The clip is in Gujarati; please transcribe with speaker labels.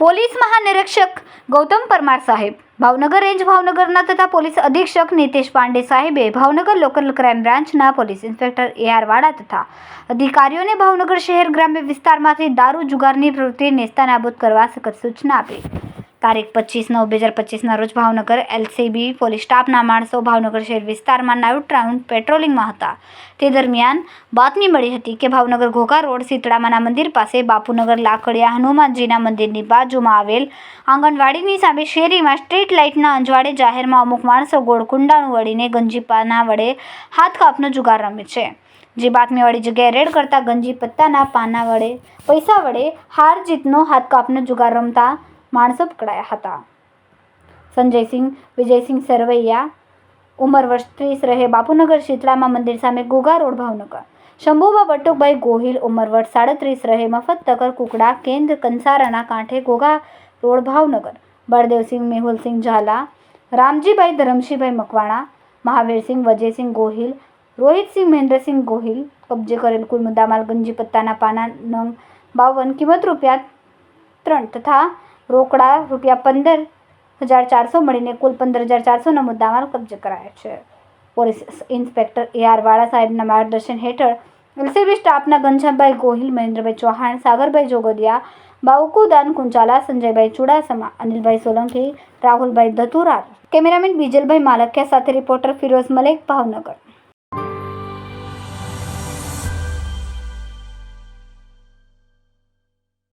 Speaker 1: પોલીસ મહાનિરીક્ષક ગૌતમ પરમાર સાહેબ, ભાવનગર રેન્જ ભાવનગરના તથા પોલીસ અધિક્ષક નીતેશ પાંડે સાહેબે ભાવનગર લોકલ ક્રાઇમ બ્રાન્ચના પોલીસ ઇન્સ્પેક્ટર AR વાડા તથા અધિકારીઓને ભાવનગર શહેર ગ્રામ્ય વિસ્તારમાંથી દારૂ જુગારની પ્રવૃત્તિ નેસ્તનાબૂદ કરવા સખત સૂચના આપી. તારીખ 25/9/2025ના રોજ ભાવનગર LCB પોલીસ સ્ટાફના માણસો ભાવનગર શહેર વિસ્તારમાં નાઇટ રાઉન્ડ પેટ્રોલિંગમાં હતા. તે દરમિયાન બાતમી મળી હતી કે ભાવનગર ઘોઘા રોડ શીતળામાના મંદિર પાસે બાપુનગર લાકડિયા હનુમાનજીના મંદિરની બાજુમાં આવેલ આંગણવાડીની સામે શેરીમાં સ્ટ્રીટ લાઇટના અંજવાળે જાહેરમાં અમુક માણસો ગોળ કુંડાણું વળીને ગંજી પાના વડે હાથ કાપનો જુગાર રમે છે. જે બાતમીવાળી જગ્યાએ રેડ કરતા ગંજી પત્તાના પાના વડે પૈસા વડે હાર જીતનો હાથ કાપનો જુગાર રમતા માણસો પકડાયા હતા. સંજયસિંહ વિજયસિંહ સરવૈયા, ઉંમર વર્ષ 30, રહે બાપુનગર શીતળામા મંદિર સામે ઘોઘા રોડ ભાવનગર. શંભુબા બટુકભાઈ ગોહિલ, ઉંમર વર્ષ 37, રહે મફતનગર કુકડા કેન્દ્ર કંસારાના કાંઠે ઘોઘા રોડ ભાવનગર. બળદેવસિંહ મેહુલસિંહ ઝાલા, રામજીભાઈ ધરમશીભાઈ મકવાણા, મહાવીરસિંહ વજયસિંહ ગોહિલ, રોહિતસિંહ મહેન્દ્રસિંહ ગોહિલ. કબજે કરેલ કુલ મુદ્દામાલ ગંજી પત્તાના પાના નંગ 52, કિંમત ₹3 તથા રોકડા ₹15,400 મળીને કુલ 15,400નો મુદ્દામાલ કબજે કરાયો છે. પોલીસ ઇન્સ્પેક્ટર AR વાડા સાહેબના માર્ગદર્શન હેઠળ LCB સ્ટાફના ઘનશ્યામભાઈ ગોહિલ, મહેન્દ્રભાઈ ચૌહાણ, સાગરભાઈ જોગદિયા, બાવકુદાન કુંચાલા, સંજયભાઈ ચુડાસમા, અનિલભાઈ સોલંકી, રાહુલભાઈ ધતુરાર, કેમેરામેન બીજલભાઈ માલકિયા સાથે રિપોર્ટર ફિરોઝ મલેક, ભાવનગર.